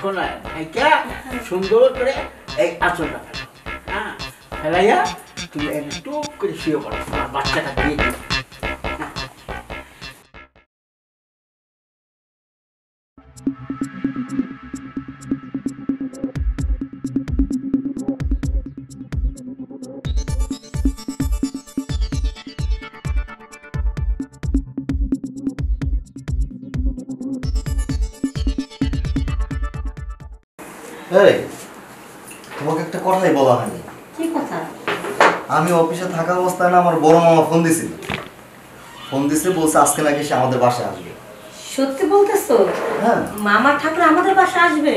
এখন ভাইকা সুন্দর করে এই আঁচলটা ফেলো, হ্যাঁ ফেলাইয়া তুমি একটু করে শুয়ে পড়ো, তোমার বাচ্চাটা দিয়ে দিও। এই তোমাকে একটা কথাই বলা হয়নি। কি কথা? আমি অফিসে থাকা অবস্থায় না আমার বড় মামা ফোন দিছিল, বলছে আজকে নাকি সে আমাদের বাসায় আসবে। সত্যি বলতেছো? হ্যাঁ। মামা ঠাকুর আমাদের বাসায় আসবে,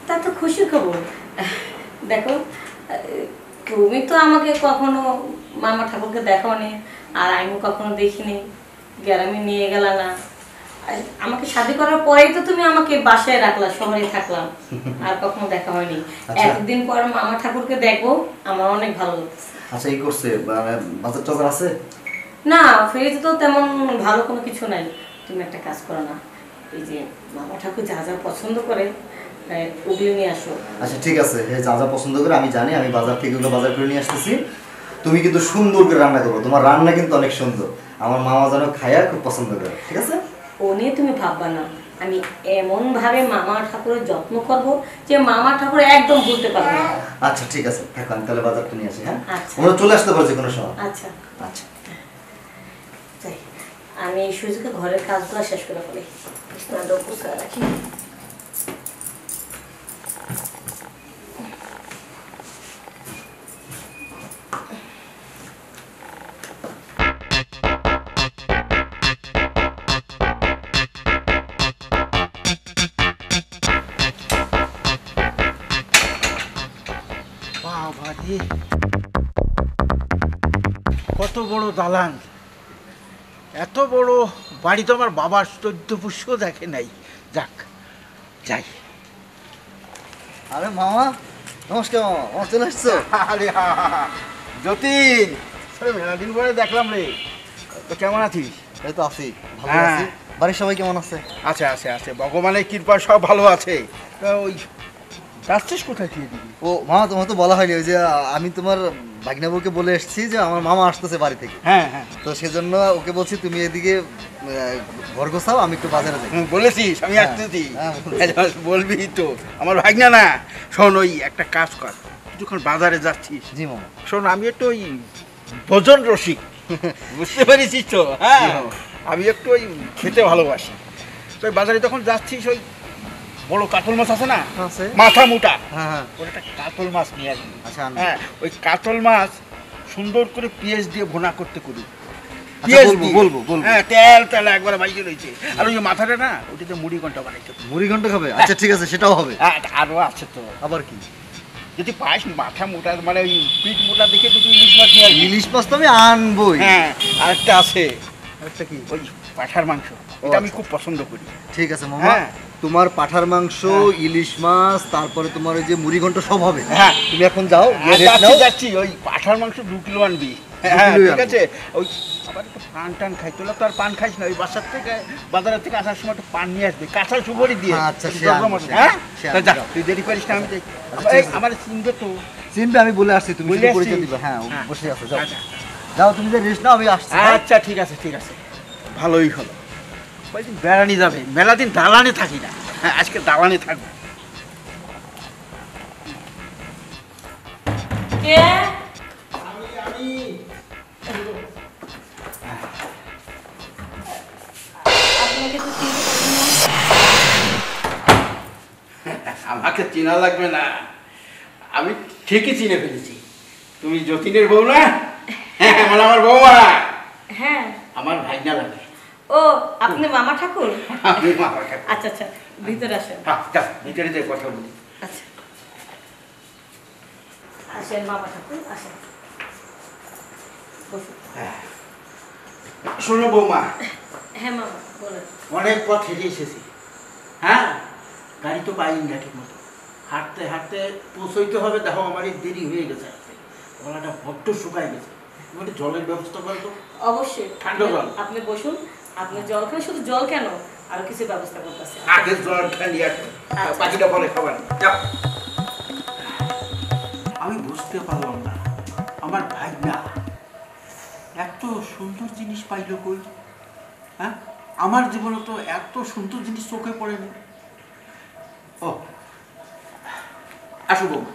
তা তো খুশির খবর। দেখো তুমি তো আমাকে কখনো মামা ঠাকুরকে দেখাওনি, আর আমি কখনো দেখিনি, গ্রামে নিয়ে গেল না। আমাকে শাদী করার পরেই তো তুমি আমাকে বাসায় রাখলা, শহরে থাকলাম, আর কখনো দেখা হয়নি। এতদিন পর মামা ঠাকুরকে দেখবো, আমার অনেক ভালো লাগছে। আচ্ছা এই করছে বাজার টাজার আছে না, ফ্রিজ তো তেমন ভালো কোনো কিছু নাই। তুমি একটা কাজ করো না, এই যে মামা ঠাকুর যা যা পছন্দ করে ওগুলো নিয়ে আসো। আচ্ছা ঠিক আছে, যা যা পছন্দ করে আমি জানি, আমি বাজার থেকে ওগুলো বাজার করে নিয়ে আসতেছি। তুমি কিন্তু সুন্দর করে রান্না করো, তোমার রান্না কিন্তু অনেক সুন্দর, আমার মামা যেন খায়া খুব পছন্দ করে, ঠিক আছে? ও নিয়ে তুমি ভাববা না, আমি এমন ভাবে মামা ঠাকুরের যত্ন করব যে মামা ঠাকুর একদম ভুলতে পারবে না। আচ্ছা ঠিক আছে, থাকো আমি তাহলে বাজারটা নিয়ে আসি। হ্যাঁ আচ্ছা, ওরা চলে আসতে পারছে কোনো সময়। আচ্ছা আচ্ছা যাই, আমি এই সুযোগে ঘরের কাজগুলো শেষ করে ফেলি, বিছানাটা গুছিয়ে রাখি। বাবারে কত বড় দালান, এত বড় বাড়ি তো আমার বাবার 14 পুষ্প দেখে নাই। যাক যাই। আরে মামা নমস্কার, মামা চলে আসছো? আরে যতীন, মেলা দিন পরে দেখলাম রে, তো কেমন আছিস? এই তো আছি, ভালো আছি। বাড়ির সবাই কেমন আছে? আছে আছে আছে, ভগবানের কৃপা সব ভালো আছে। ওই যাচ্ছিস কোথায় খেয়ে দিবি? ও মামা তোমার তো বলা হয়নি, ওই যে আমি তোমার ভাগ্নাবুকে বলে এসেছি যে আমার মামা আসতেছে বাড়ি থেকে। হ্যাঁ হ্যাঁ, তো সেজন্য ওকে বলছি তুমি এদিকে ঘর গোছাও, আমি একটু বাজারে যাই। বলেছিস আমি আসতেছি? বলবি তো, আমার ভাগ্না না। শোন, ওই একটা কাজ কর, কিছুক্ষণ বাজারে যাচ্ছিস। জি মামা। শোন, আমি একটু ওই ভোজন রসিক, বুঝতে পেরেছিস তো? হ্যাঁ, আমি একটু ওই খেতে ভালোবাসি। তো ওই বাজারে তখন যাচ্ছিস, ওই বড় কাতল মাছ আছে না, মাথা মোটা, হ্যাঁ ওর একটা কাতল মাছ নিয়ে আসবি। আচ্ছা হ্যাঁ, ওই কাতল মাছ সুন্দর করে পেঁয়াজ দিয়ে ভুনা করতে করি, বলবো। হ্যাঁ, তেল তেল একবার বাইকে রয়েছে। আর ওই মাথাটা না, ওটাতে মুড়ি ঘন্টা বানাইতে। মুড়ি ঘন্ট খাবে? আচ্ছা ঠিক আছে, সেটাও হবে। আরও আছে তো। আবার কি? যদি পাস মাথা মোটা, মানে ওই পিঠ মোটা দেখে দুটো ইলিশ মাছ নিয়ে আসবি। ইলিশ মাছ তো আমি আনবই। হ্যাঁ, আরেকটা আছে, আরেকটা কি? ওই পাঁঠার মাংস, এটা আমি খুব পছন্দ করি। ঠিক আছে মামা, তোমার পাঠার মাংস, ইলিশ মাছ, তারপরে তোমার ওই যে মুড়ি ঘন্ট সব হবে। হ্যাঁ, তুমি এখন যাও, যাচ্ছি। ওই পাঁঠার মাংস 2 কিলো আনবি। হ্যাঁ ঠিক আছে। ওই আবার একটু পান টান খাই, তোলা তো আর পান খাইস না, ওই বাসার থেকে বাজারের থেকে আসার সময় একটু পান নিয়ে আসবে, কাঁচা সুপারি দিয়ে। আচ্ছা হ্যাঁ, যা তুই দেরি করিস না, আমি যাই। আমার চিনবে তো? চিনবে, আমি বলে আসছি, তুমি শুধু পরিচয় দিবে। হ্যাঁ বসে আছো, যাও যাও, তুমি যে রেস্ট নাও, আমি আসছি। আচ্ছা ঠিক আছে ঠিক আছে, ভালোই হলো। কয়েকদিন বেড়ানি যাবে, মেলা দিন দালানে থাকি না। হ্যাঁ, আজকে দালানে থাকবো। আমাকে চেনা লাগবে না, আমি ঠিকই চিনে ফেলেছি। তুমি যতীনের বউ না? হ্যাঁ, আমার বউমা। হ্যাঁ, আমার ভাইনা লাগে। ও আপনি মামা ঠাকুর? আমি মামা ঠাকুর। আচ্ছা আচ্ছা, ভিতরে আসেন। হ্যাঁ, ভিতরে যে কথা বলি। আচ্ছা, আসেন মামা ঠাকুর, আসেন। শোনো বৌমা। হ্যাঁ মামা বলেন। অনেক পথ হেঁটে এসেছি। হ্যাঁ, গাড়ি তো পাইনি না ঠিক মতো, হাঁটতে হাঁটতে পৌঁছইতে হবে। দেখো আমার এই দেরি হয়ে গেছে, গলাটা বড্ড শুকায় গেছে। তুমি জলের ব্যবস্থা করো। অবশ্যই, ঠান্ডা জল। আপনি বসুন, আপনি জল খান, শুধু জল কেন, আরো কিছু ব্যবস্থা করতেছে। আগে জল খালি। বাকিটা পরে খাবার যাও। আমি বুঝতে পারলাম না আমার ভাই না এত সুন্দর জিনিস পাইল কই। হ্যাঁ, আমার জীবনে তো এত সুন্দর জিনিস চোখে পড়েনি। ও আসো বৌমা,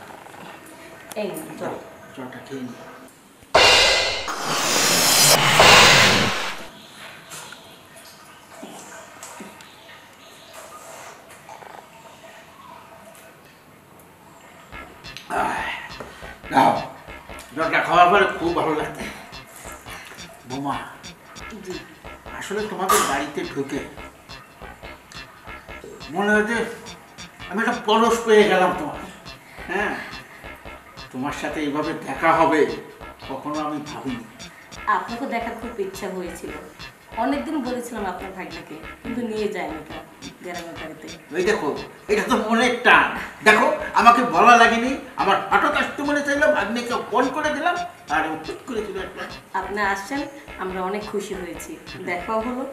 এই চল। জলটা খেয়ে নি। নাও, জলটা খাওয়ার পরে খুব ভালো লাগছে। বৌমা, আসলে তোমাদের বাড়িতে ঢুকে মনে হয় যে আমি একটা পরশ পেয়ে গেলাম তোমার। হ্যাঁ, তোমার সাথে এইভাবে দেখা হবে কখনো আমি ভাবিনি। আপনাকে দেখার খুব ইচ্ছা হয়েছিল, অনেকদিন বলেছিলাম আপনার ভাইটাকে, কিন্তু নিয়ে যায়নি গ্রামের বাড়িতে। এই দেখো, এটা তো মনের টান। দেখো, আমাকে বলা লাগেনি, আমার হঠাৎ আসতে মনে চাইলো, ভাগ্নিকে ফোন করে দিলাম আর চুপ করে চলে আসলাম। আপনি আসছেন, আমরা অনেক খুশি হয়েছি, দেখাও হলো।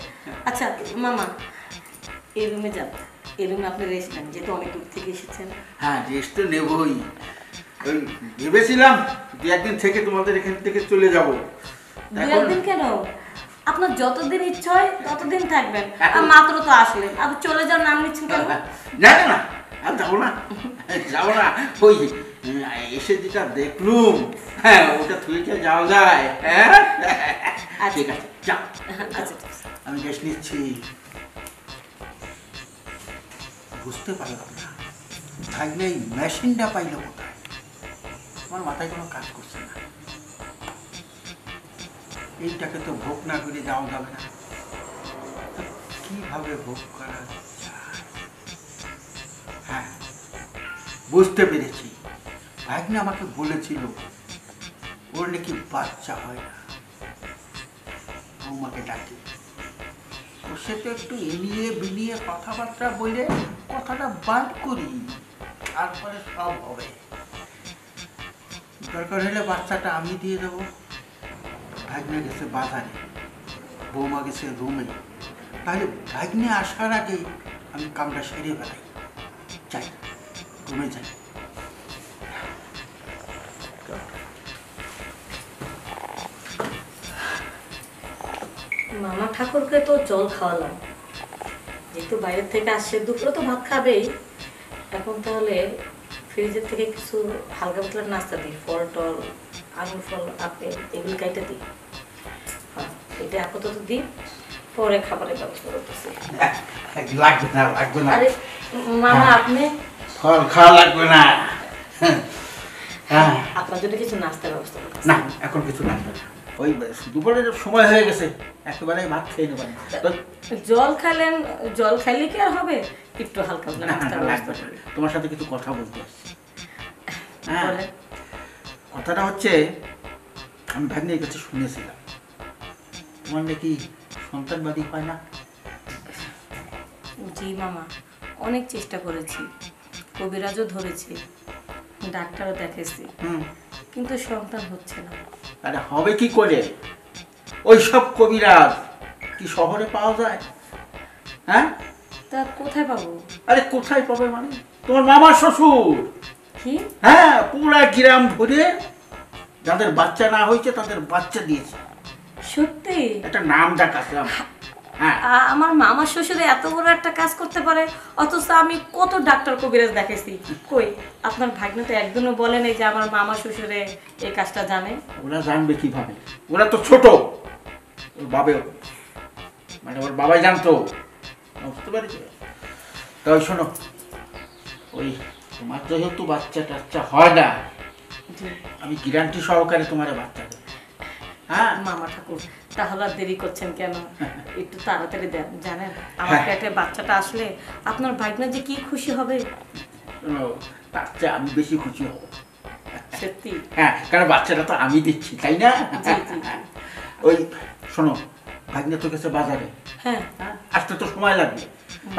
আচ্ছা মামা, এই রুমে যান, এই রুমে আপনি রেস্ট নেন, যেহেতু অনেক দূর থেকে এসেছেন। হ্যাঁ, রেস্ট তো নেবই। ওই ভেবেছিলাম দু একদিন থেকে তোমাদের এখান থেকে চলে যাব। দু একদিন কেন, আপনার যতদিন ইচ্ছা হয় ততদিন থাকবেন। আর মাত্র তো আসলেন, আপনি চলে যাওয়ার নাম নিচ্ছেন কেন? না না না, আর যাবো না, যাবো না। ওই এসে যেটা দেখলুম, হ্যাঁ ওটা থুইতে যাওয়া যায়। হ্যাঁ ঠিক আছে, যাও। আচ্ছা, আমি রেস্ট নিচ্ছি। বুঝতে পারলাম না ভাগ্নে এই মেশিনটা পাইল কোথায়। আমার মাথায় কোনো কাজ করছে না। এইটাকে তো ভোগ না করে যাওয়া যাবে না, কিভাবে ভোগ করা যায়? হ্যাঁ, বুঝতে পেরেছি। ভাগ্নে আমাকে বলেছিল ওর নাকি বাচ্চা হয় না। বৌমাকে ডাকি, ওর সাথে একটু এলিয়ে বিলিয়ে কথাবার্তা বলে কথাটা বার করি, তারপরে সব হবে। দরকার হলে বাচ্চাটা আমি দিয়ে দেবো। ভাগ্নে গেছে বাজারে, বৌমা গেছে রুমে, তাহলে ভাগ্নে আসার আগে আমি কামটা সেরে ফেলাই। যাই, রুমে যাই। মামা ঠাকুরকে তো জল খাওয়ালাম, যেহেতু বাইরের থেকে আসছে, দুপুরে তো ভাত খাবেই। এখন তাহলে ফ্রিজের থেকে কিছু হালকা পাতলা নাস্তা দিই, ফল টল, আঙুর ফল, আপেল, এগুলো কাইটে দিই। হ্যাঁ, এটা আপাতত দিই, পরে খাবারের ব্যবস্থা করতেছি। লাগবে না, লাগবে না। আরে মামা, আপনি ফল খাওয়া লাগবে না। হ্যাঁ, আপনার জন্য কিছু নাস্তার ব্যবস্থা করতেছি। না, এখন কিছু লাগবে না। ওই দুপুরের সময় হয়ে গেছে, একেবারে ভাত খেয়ে নেবেন। জল খাইলেন, জল খাইলে কি আর হবে, একটু হালকা পাতলা নাস্তার ব্যবস্থা করি। তোমার সাথে কিছু কথা বলতে আসছি। হ্যাঁ, বলেন। কথাটা হচ্ছে, আমি ভাগ্নের কাছে শুনেছিলাম তোমার নাকি সন্তানবাদী হয় না। জি মামা, অনেক চেষ্টা করেছি, কবিরাজও ধরেছি, ডাক্তারও দেখেছি, কিন্তু সন্তান হচ্ছে না। আরে হবে কি করে? ওই সব কবিরাজ কি শহরে পাওয়া যায়? হ্যাঁ, তা কোথায় পাবো? আরে কোথায় পাবে মানে, তোমার মামা শ্বশুর। কি? হ্যাঁ, পুরা গ্রাম ভরে যাদের বাচ্চা না হয়েছে তাদের বাচ্চা দিয়েছে। সত্যি? একটা নাম ডাকাতাম। হ্যাঁ, আমার মামা শ্বশুরে এত বড় একটা কাজ করতে পারে, অথচ আমি কত ডাক্তার কবিরাজ দেখেছি, কই আপনার ভাগ্নে তো একদিনও বলে নেই যে আমার মামা শ্বশুরে এই কাজটা জানে। ওরা জানবে কিভাবে? ওরা তো ছোট। ওর বাবে, মানে ওর বাবাই জানতো, বুঝতে পারছি। তাই শোনো, ওই তোমার যেহেতু বাচ্চা টাচ্চা হয় না, আমি গ্যারান্টি সহকারে তোমার বাচ্চা দেব। হ্যাঁ মামা ঠাকুর, তাহলে আর দেরি করছেন কেন? একটু তাড়াতাড়ি দেন, জানেন আমার পেটে বাচ্চাটা আসলে আপনার ভাগ্নে যে কি খুশি হবে। শোনো, তার চেয়ে আমি বেশি খুশি হব। সত্যি? হ্যাঁ, কারণ বাচ্চাটা তো আমি দিচ্ছি, তাই না? জি, জি। ওই শোনো, ভাগ্নে তো গেছে বাজারে, হ্যাঁ, আসতে তো সময় লাগবে।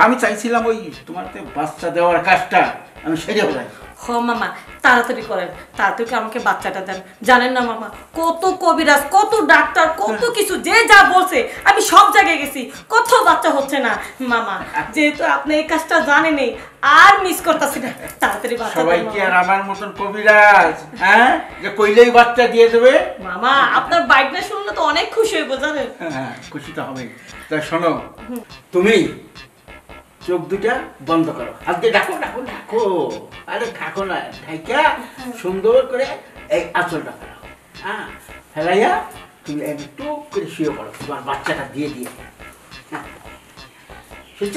আমি চাইছিলাম ওই তোমাকে বাচ্চা দেওয়ার কাজটা আমি সেরে ফেলাই। হ মামা, তাড়াতাড়ি করেন, তাড়াতাড়ি আমাকে বাচ্চাটা দেন। জানেন না মামা, কত কবিরাজ, কত ডাক্তার, কত কিছু যে যা বলছে আমি সব জায়গায় গেছি, কত বাচ্চা হচ্ছে না। মামা যেহেতু আপনি এই কাজটা জানেনই, আর মিস করতেছি না, তাড়াতাড়ি বাচ্চা সবাই দেন কি মামা। আর আমার মতন কবিরাজ, হ্যাঁ, যে কইলেই বাচ্চা দিয়ে দেবে? মামা আপনার বাইকটা শুনলে তো অনেক খুশি হইব জানেন। হ্যাঁ, খুশি তো হবে। তা শোনো, তুমি চোখ দুটা বন্ধ করো, আজকে ডাকো ডাকো ডাকো, আরে থাকো না, ঢাইকা সুন্দর করে এই আঁচলটা ফেলাও, হ্যাঁ, ফেলাইয়া তুমি একটু করে শুয়ে পড়ো, তোমার বাচ্চাটা দিয়ে দিয়ে। হ্যাঁ, শুনছ?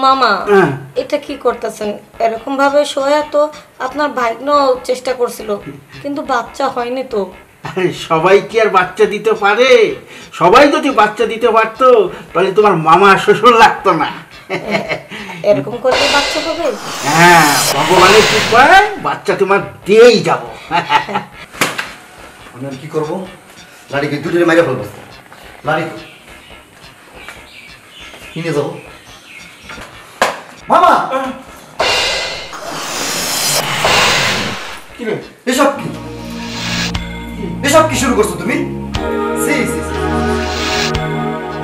মামা হ্যাঁ। এটা কি করতেছেন? এরকম ভাবে শোয়া তো আপনার ভাগ্নও চেষ্টা করছিল, কিন্তু বাচ্চা হয়নি তো। আরে সবাই কি আর বাচ্চা দিতে পারে? সবাই যদি বাচ্চা দিতে পারতো তাহলে তোমার মামা শ্বশুর লাগতো না। এরকম করলে বাচ্চা হবে? হ্যাঁ, ভগবানের কৃপায় বাচ্চা তোমার দিয়েই যাব। আমি আর কি করবো? লাড়িকে দুটোরে মাইরে ফেলবো। লাড়ি কি নিয়ে যাবো? মামা কি রে? এসব কি? এসব কি শুরু করছো তুমি? সি সি সি।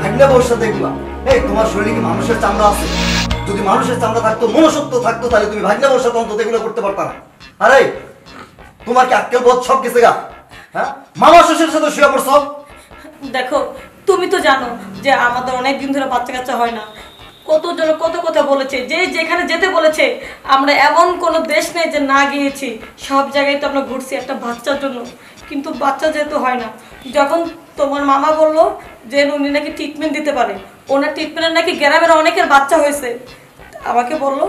ভাগনা বউর সাথে এগুলা। এই তোমার শরীরে কি মানুষের চামড়া আছে? যদি মানুষের চামড়া থাকতো, মনুষ্যত্ব থাকতো, তাহলে তুমি ভাগনা বউর সাথে অন্তত এগুলো করতে পারতা না। আরে তোমার কি আক্কেল বোধ সব গেছে গা? হ্যাঁ, মামা শ্বশুরের সাথে শুয়ে পড়ছো? দেখো তুমি তো জানো যে আমাদের অনেক দিন ধরে বাচ্চা কাচ্চা হয় না, কতজন কত কথা বলেছে, যে যেখানে যেতে বলেছে, আমরা এমন কোনো দেশ নেই যে না গিয়েছি, সব জায়গায় তো আমরা ঘুরছি একটা বাচ্চার জন্য, কিন্তু বাচ্চা যেহেতু হয় না, যখন তোমার মামা বললো যে উনি নাকি ট্রিটমেন্ট দিতে পারে, ওনার ট্রিটমেন্টের নাকি গ্রামের অনেকের বাচ্চা হয়েছে, আমাকে বললো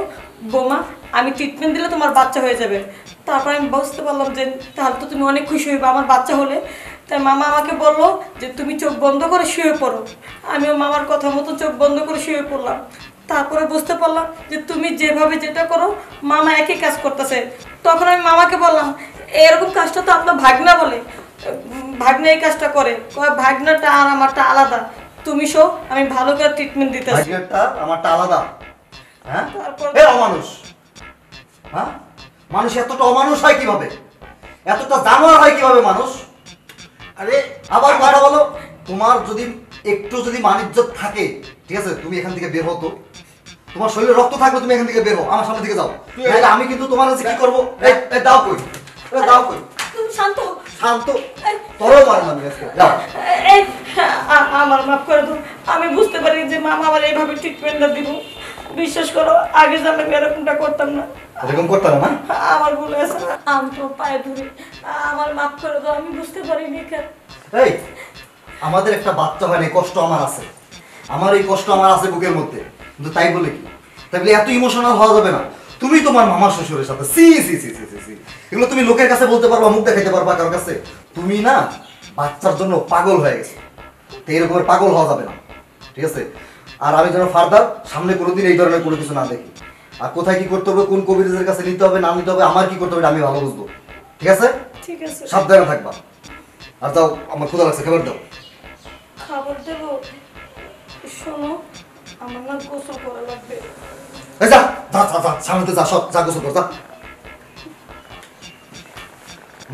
বোমা আমি ট্রিটমেন্ট দিলে তোমার বাচ্চা হয়ে যাবে। তারপর আমি বুঝতে পারলাম যে তাহলে তো তুমি অনেক খুশি হইবে আমার বাচ্চা হলে। তাই মামা আমাকে বললো যে তুমি চোখ বন্ধ করে শুয়ে পড়ো। আমিও মামার কথা মতো চোখ বন্ধ করে শুয়ে পড়লাম। তারপরে বুঝতে পারলাম যে তুমি যেভাবে যেটা করো মামা একই কাজ করতেছে। তখন আমি মামাকে বললাম এরকম কাজটা তো আপনার ভাগনা বলে, ভাগনা এই কাজটা করে, ভাগনাটা আর আমারটা আলাদা, তুমি শো আমি ভালো করে ট্রিটমেন্ট দিতেছি। ভাগনাটা আমারটা আলাদা। হ্যাঁ, তারপর- এ অমানুষ। হ্যাঁ, মানুষ এতটা অমানুষ হয় কিভাবে? এতটা জানোয়ার হয় কিভাবে মানুষ? আরে আবার কথা বলো, তোমার যদি একটু যদি মানিজ্জত থাকে, ঠিক আছে, তুমি এখান থেকে বের হতো। তোমার শরীরে রক্ত থাকলে তুমি এখান থেকে বের হও, আমার সামনে থেকে যাও, নাহলে আমি কিন্তু তোমার কাছে কি করবো? এই এই দাও কই, এই দাও কই। তুমি শান্ত হও। শান্ত, তোরও মার মানবি আজকে, যাও। এই, আমার মাফ করে দাও, আমি বুঝতে পারি যে মামা আমার এইভাবে ট্রিটমেন্টটা দিব, বিশ্বাস করো আগে জানলে আমি এরকমটা করতাম না, এরকম করতে না। আমার ভুল হয়েছে, আমি তো পায়ে ধরি, আমার মাফ করে দাও, আমি বুঝতে পারিনি কেন। এই আমাদের একটা বাচ্চা হয় না, এই কষ্ট আমার আছে, আমার এই কষ্ট আমার আছে বুকের মধ্যে, কিন্তু তাই বলে কি, তাই বলে এত ইমোশনাল হওয়া যাবে না। তুমি তোমার মামা শ্বশুরের সাথে সি সি সি সি সি সি এগুলো তুমি লোকের কাছে বলতে পারবা, মুখ দেখাইতে পারবা কারোর কাছে? তুমি না বাচ্চার জন্য পাগল হয়ে গেছে, তো এরকমের পাগল হওয়া যাবে না, ঠিক আছে? আর আমি যেন ফার্দার সামনে কোনোদিন এই ধরনের কোনো কিছু না দেখি। আর কোথায় কি করতে হবে, কোন কবিরাজের কাছে নিতে হবে না নিতে হবে, আমার কি করতে হবে এটা আমি ভালো বুঝবো, ঠিক আছে? ঠিক আছে, সাবধানে থাকবা। আর যাও, আমার ক্ষুধা লাগছে, খাবার দাও। খাবার দেবো, শোনো আমার না গোসল করা লাগবে। এই যা যা যা যা, সামনে যা, সব যা গোসল কর, যা।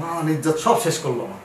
মান ইজ্জত সব শেষ করলো আমার।